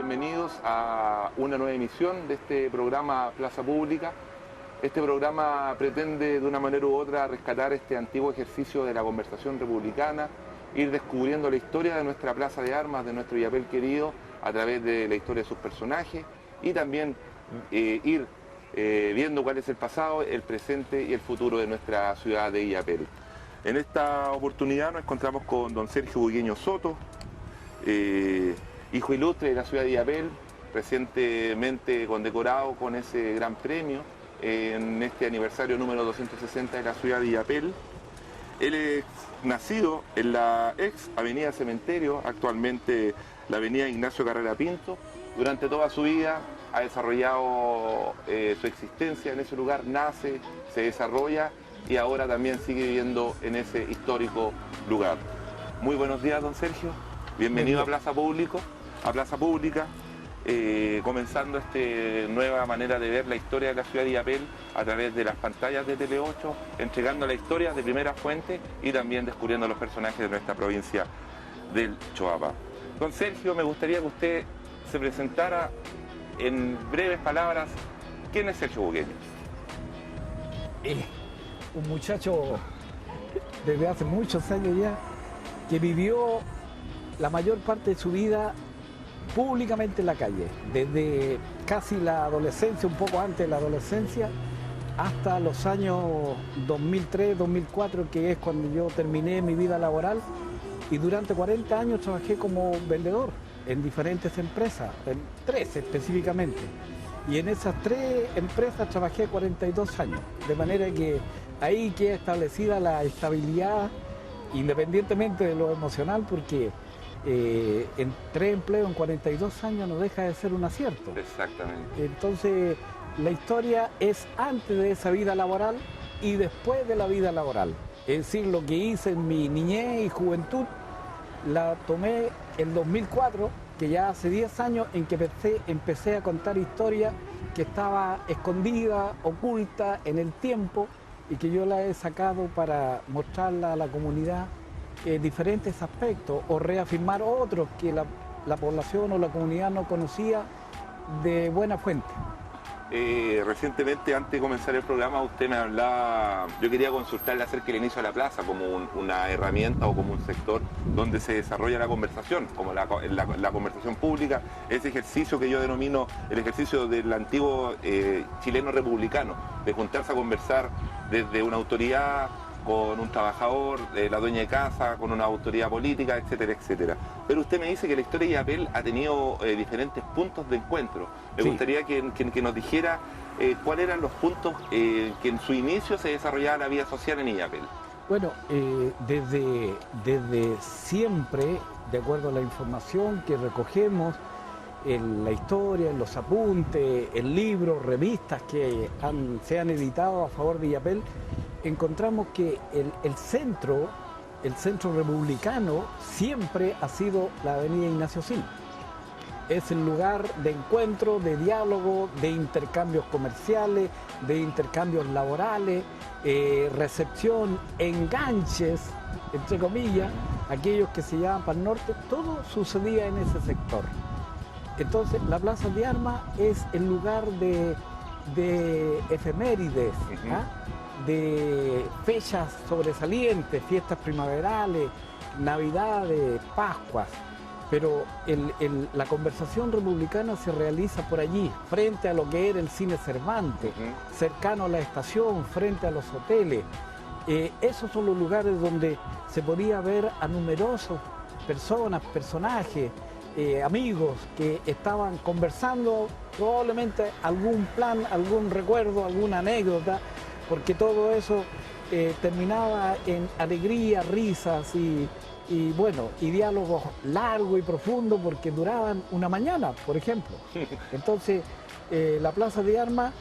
bienvenidos a una nueva emisión de este programa Plaza Pública. Este programa pretende de una manera u otra rescatar este antiguo ejercicio de la conversación republicana, ir descubriendo la historia de nuestra Plaza de Armas, de nuestro Illapel querido, a través de la historia de sus personajes y también ir viendo cuál es el pasado, el presente y el futuro de nuestra ciudad de Illapel. En esta oportunidad nos encontramos con don Sergio Bugueño Soto, hijo ilustre de la ciudad de Illapel, recientemente condecorado con ese gran premio en este aniversario número 260 de la ciudad de Illapel. Él es nacido en la ex avenida Cementerio, actualmente la avenida Ignacio Carrera Pinto. Durante toda su vida ha desarrollado su existencia en ese lugar, nace, se desarrolla y ahora también sigue viviendo en ese histórico lugar. Muy buenos días, don Sergio. Bienvenido a Plaza Pública, comenzando esta nueva manera de ver la historia de la ciudad de Illapel a través de las pantallas de Tele 8, entregando la historia de primera fuente y también descubriendo los personajes de nuestra provincia del Choapa. Don Sergio, me gustaría que usted se presentara en breves palabras. ¿Quién es Sergio Bugueño? Un muchacho desde hace muchos años ya que vivió la mayor parte de su vida públicamente en la calle, desde casi la adolescencia, un poco antes de la adolescencia, hasta los años 2003-2004, que es cuando yo terminé mi vida laboral, y durante 40 años trabajé como vendedor en diferentes empresas, en 3 específicamente, y en esas 3 empresas trabajé 42 años, de manera que ahí queda establecida la estabilidad, independientemente de lo emocional, porque en 3 empleos en 42 años no deja de ser un acierto. Exactamente. Entonces, la historia es antes de esa vida laboral y después de la vida laboral. Es decir, lo que hice en mi niñez y juventud, la tomé en 2004, que ya hace 10 años en que empecé a contar historia que estaba escondida, oculta en el tiempo y que yo la he sacado para mostrarla a la comunidad diferentes aspectos o reafirmar otros que la población o la comunidad no conocía de buena fuente. Recientemente, antes de comenzar el programa, usted me hablaba, yo quería consultarle acerca del inicio de la plaza como una herramienta o como un sector donde se desarrolla la conversación, como la conversación pública, ese ejercicio que yo denomino el ejercicio del antiguo chileno republicano, de juntarse a conversar desde una autoridad con un trabajador, la dueña de casa, con una autoridad política, etcétera, etcétera. Pero usted me dice que la historia de Illapel ha tenido diferentes puntos de encuentro. Me gustaría que nos dijera cuáles eran los puntos que en su inicio se desarrollaba la vida social en Illapel. Bueno, desde siempre, de acuerdo a la información que recogemos en la historia, en los apuntes, en libros, revistas que se han editado a favor de Illapel, encontramos que el centro republicano siempre ha sido la avenida Ignacio Sil. Es el lugar de encuentro, de diálogo, de intercambios comerciales, de intercambios laborales, recepción, enganches, entre comillas, aquellos que se llevaban para el norte, todo sucedía en ese sector. Entonces, la Plaza de Armas es el lugar de efemérides, de fechas sobresalientes, fiestas primaverales, navidades, pascuas, pero la conversación republicana se realiza por allí, frente a lo que era el cine Cervantes, cercano a la estación, frente a los hoteles. Esos son los lugares donde se podía ver a numerosos personajes, amigos que estaban conversando, probablemente algún plan, algún recuerdo, alguna anécdota, porque todo eso terminaba en alegría, risas y diálogos largos y profundos porque duraban una mañana, por ejemplo. Entonces, la Plaza de Armas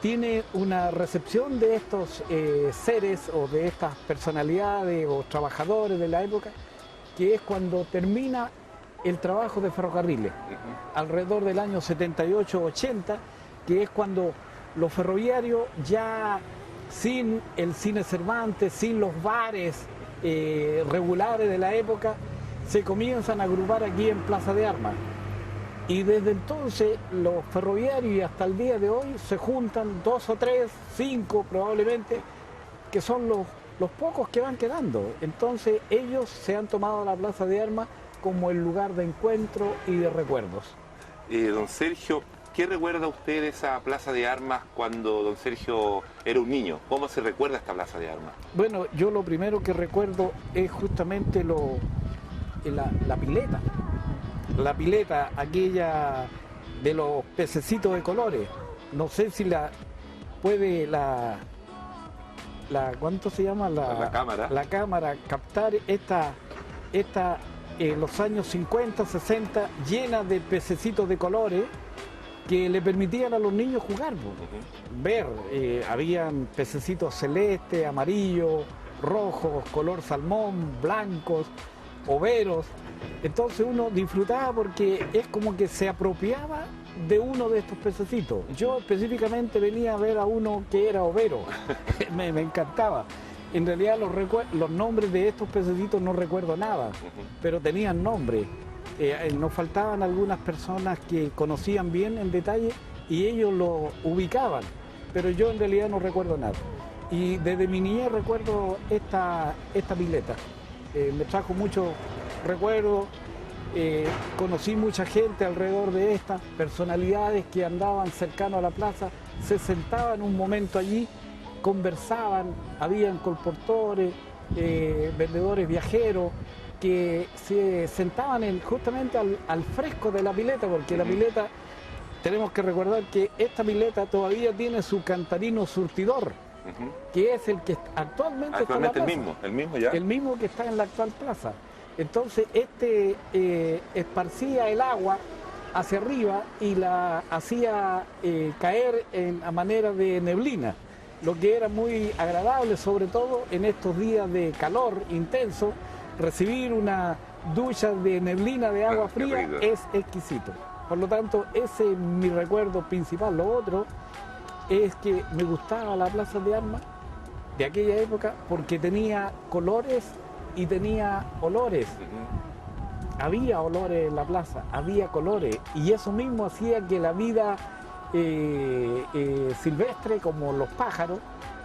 tiene una recepción de estos seres o de estas personalidades o trabajadores de la época, que es cuando termina el trabajo de ferrocarriles, alrededor del año 78-80, que es cuando los ferroviarios ya sin el cine Cervantes, sin los bares regulares de la época, se comienzan a agrupar aquí en Plaza de Armas. Y desde entonces los ferroviarios y hasta el día de hoy se juntan 2 o 3, 5 probablemente, que son los pocos que van quedando. Entonces ellos se han tomado la Plaza de Armas como el lugar de encuentro y de recuerdos. Don Sergio, ¿qué recuerda usted de esa Plaza de Armas cuando don Sergio era un niño? ¿Cómo se recuerda esta Plaza de Armas? Bueno, yo lo primero que recuerdo es justamente la pileta. La pileta, aquella de los pececitos de colores. No sé si ¿cuánto se llama? La cámara. La cámara captar esta los años 50, 60, llena de pececitos de colores que le permitían a los niños jugar, ver. Habían pececitos celestes, amarillos, rojos, color salmón, blancos, overos. Entonces uno disfrutaba porque es como que se apropiaba de uno de estos pececitos. Yo específicamente venía a ver a uno que era overo, me encantaba. En realidad los nombres de estos pececitos no recuerdo nada, pero tenían nombre. Nos faltaban algunas personas que conocían bien en detalle y ellos lo ubicaban, pero yo en realidad no recuerdo nada. Y desde mi niñez recuerdo esta pileta. Me trajo muchos recuerdos, conocí mucha gente alrededor de esta, personalidades que andaban cercano a la plaza, se sentaban un momento allí, conversaban, habían colportores, vendedores viajeros, que se sentaban justamente al fresco de la pileta, porque la pileta, tenemos que recordar que esta pileta todavía tiene su cantarino surtidor, que es el que actualmente está en la plaza. El mismo ya. El mismo que está en la actual plaza. Entonces esparcía el agua hacia arriba y la hacía caer a manera de neblina, lo que era muy agradable, sobre todo en estos días de calor intenso. Recibir una ducha de neblina de agua fría es exquisito. Por lo tanto, ese es mi recuerdo principal. Lo otro es que me gustaba la Plaza de Armas de aquella época porque tenía colores y tenía olores. Había olores en la plaza, había colores, y eso mismo hacía que la vida silvestre, como los pájaros,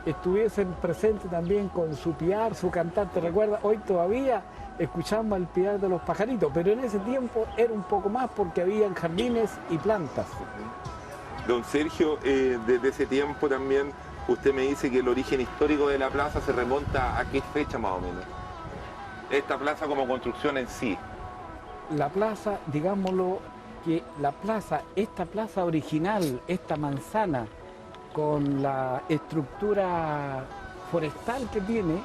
estuviesen presentes también con su piar, su cantar. ¿Te recuerdas? Hoy todavía escuchamos el piar de los pajaritos, pero en ese tiempo era un poco más porque habían jardines y plantas. Don Sergio, desde ese tiempo también usted me dice que el origen histórico de la plaza se remonta a qué fecha más o menos. Esta plaza como construcción en sí. La plaza, digámoslo, que esta plaza original, esta manzana, con la estructura forestal que viene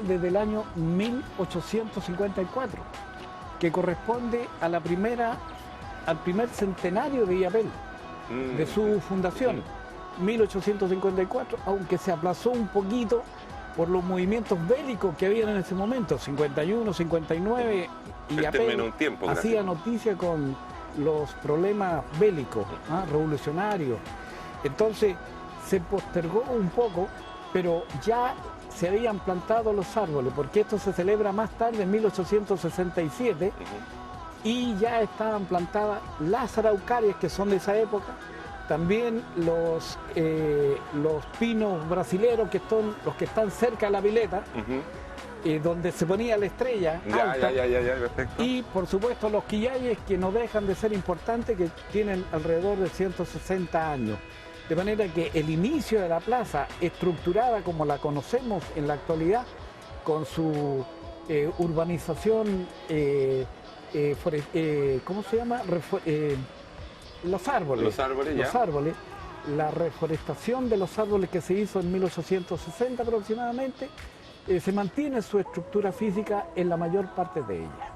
desde el año 1854, que corresponde a al primer centenario de Illapel, de su fundación, 1854, aunque se aplazó un poquito por los movimientos bélicos que habían en ese momento, 51, 59, Illapel hacía noticia con los problemas bélicos, revolucionarios. Entonces se postergó un poco, pero ya se habían plantado los árboles, porque esto se celebra más tarde, en 1867, y ya estaban plantadas las araucarias, que son de esa época, también los pinos brasileros, que son los que están cerca de la pileta, donde se ponía la estrella alta, perfecto. Y por supuesto los quillayes, que no dejan de ser importantes, que tienen alrededor de 160 años. De manera que el inicio de la plaza, estructurada como la conocemos en la actualidad, con su urbanización, ¿cómo se llama? Los árboles. Los árboles, ya. Los árboles, la reforestación de los árboles que se hizo en 1860 aproximadamente, se mantiene su estructura física en la mayor parte de ella.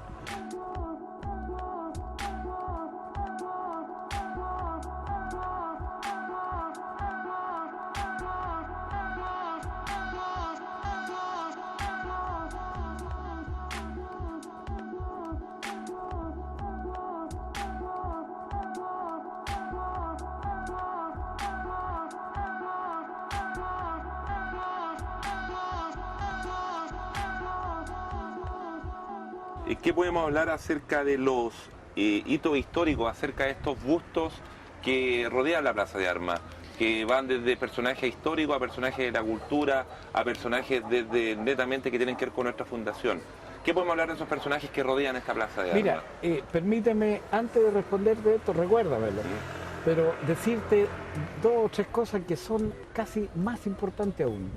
¿Qué podemos hablar acerca de los hitos históricos acerca de estos bustos que rodean la Plaza de Armas, que van desde personajes históricos a personajes de la cultura, a personajes netamente que tienen que ver con nuestra fundación. ¿Qué podemos hablar de esos personajes que rodean esta Plaza de Armas? Mira, permíteme, antes de responderte esto, recuérdamelo, pero decirte dos o tres cosas que son casi más importantes aún.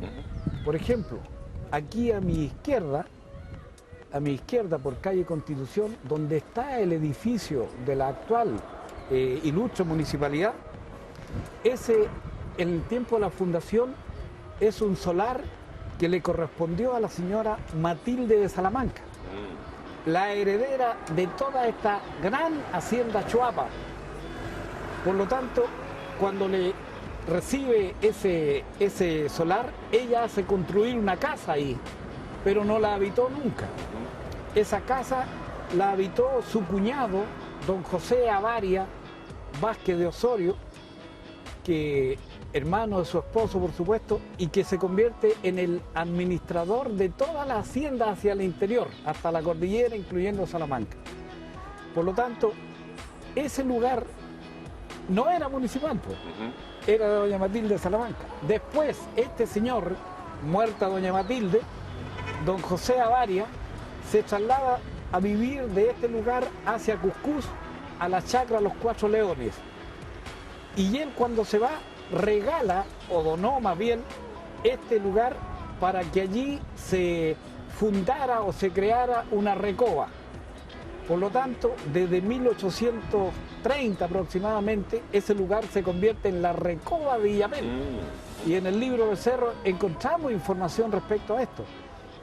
Por ejemplo, aquí a mi izquierda por calle Constitución, donde está el edificio de la actual ilustre municipalidad, ese, en el tiempo de la fundación, es un solar que le correspondió a la señora Matilde de Salamanca, la heredera de toda esta gran hacienda Choapa. Por lo tanto, cuando le recibe ese solar, ella hace construir una casa ahí, pero no la habitó nunca. Esa casa la habitó su cuñado, don José Avaria Vázquez de Osorio, que hermano de su esposo, por supuesto, y que se convierte en el administrador de toda la hacienda hacia el interior, hasta la cordillera, incluyendo Salamanca. Por lo tanto, ese lugar no era municipal, pues. Era de doña Matilde de Salamanca. Después, este señor, muerta doña Matilde, don José Avaria, se traslada a vivir de este lugar hacia Cuscús, a la chacra Los Cuatro Leones. Y él, cuando se va, regala, o donó más bien, este lugar para que allí se fundara o se creara una recoba. Por lo tanto, desde 1830 aproximadamente, ese lugar se convierte en la recoba de Illapel. Y en el libro de Cerro encontramos información respecto a esto.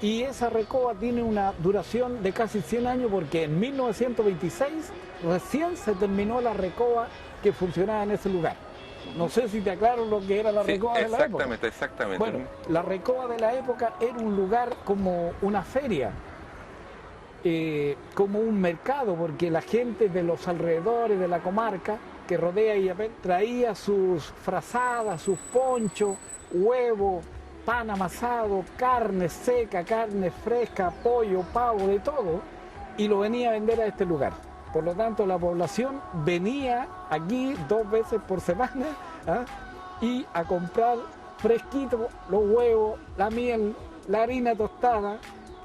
Y esa recoba tiene una duración de casi 100 años, porque en 1926 recién se terminó la recoba que funcionaba en ese lugar. No sé si te aclaro lo que era la recoba de la época. Exactamente. Bueno, la recoba de la época era un lugar como una feria, como un mercado, porque la gente de los alrededores de la comarca que rodea Illapel traía sus frazadas, sus ponchos, huevos, pan amasado, carne seca, carne fresca, pollo, pavo, de todo, y lo venía a vender a este lugar. Por lo tanto, la población venía aquí 2 veces por semana y a comprar fresquito los huevos, la miel, la harina tostada,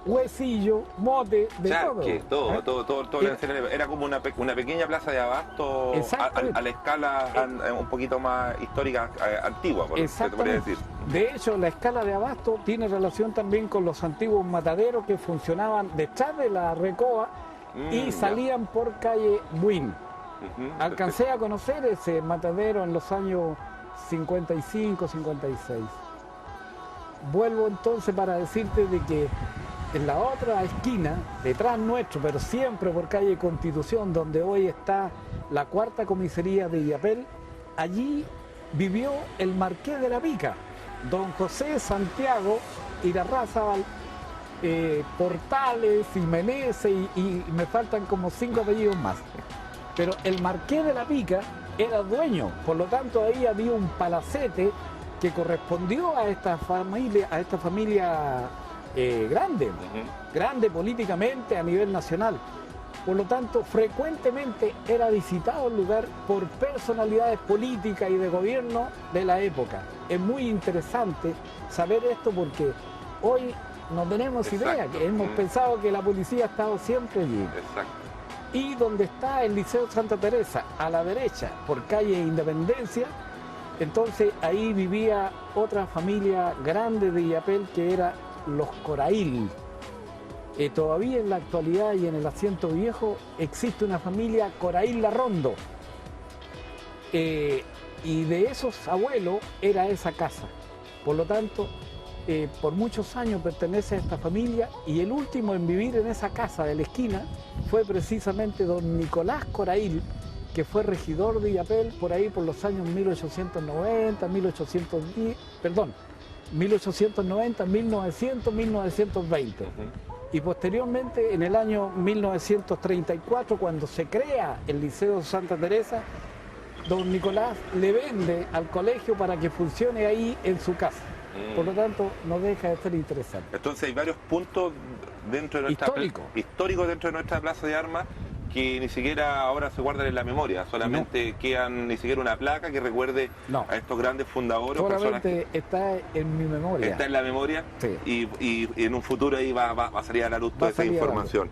huesillo, mote, de todo. Era como una pequeña plaza de abasto a la escala un poquito más histórica, antigua, por se podría decir. De hecho, la escala de abasto tiene relación también con los antiguos mataderos que funcionaban detrás de la recoba y salían por calle Buin. Alcancé a conocer ese matadero en los años 55, 56. Vuelvo entonces para decirte de que en la otra esquina, detrás nuestro, pero siempre por calle Constitución, donde hoy está la 4ª comisaría de Illapel, allí vivió el Marqués de la Pica, don José Santiago Irarrázaval, Portales y Meneses, y me faltan como 5 apellidos más. Pero el Marqués de la Pica era dueño, por lo tanto ahí había un palacete que correspondió a esta familia grande políticamente a nivel nacional. Por lo tanto, frecuentemente era visitado el lugar por personalidades políticas y de gobierno de la época. Es muy interesante saber esto, porque hoy no tenemos idea, que hemos pensado que la policía ha estado siempre allí. Y donde está el Liceo Santa Teresa, a la derecha, por calle Independencia, entonces ahí vivía otra familia grande de Illapel, que era los Corail. Todavía en la actualidad y en el asiento viejo existe una familia Corail Larrondo, y de esos abuelos era esa casa. Por lo tanto, por muchos años pertenece a esta familia, y el último en vivir en esa casa de la esquina fue precisamente don Nicolás Corail, que fue regidor de Illapel por ahí por los años 1890, 1990, 1900, 1920. Y posteriormente, en el año 1934, cuando se crea el Liceo Santa Teresa, don Nicolás le vende al colegio para que funcione ahí en su casa. Por lo tanto, no deja de ser interesante. Entonces hay varios puntos dentro de nuestra históricos dentro de nuestra Plaza de Armas que ni siquiera ahora se guardan en la memoria, solamente quedan ni siquiera una placa que recuerde a estos grandes fundadores. Solamente está en mi memoria. Está en la memoria, sí. y en un futuro ahí va a salir a la luz toda esa información.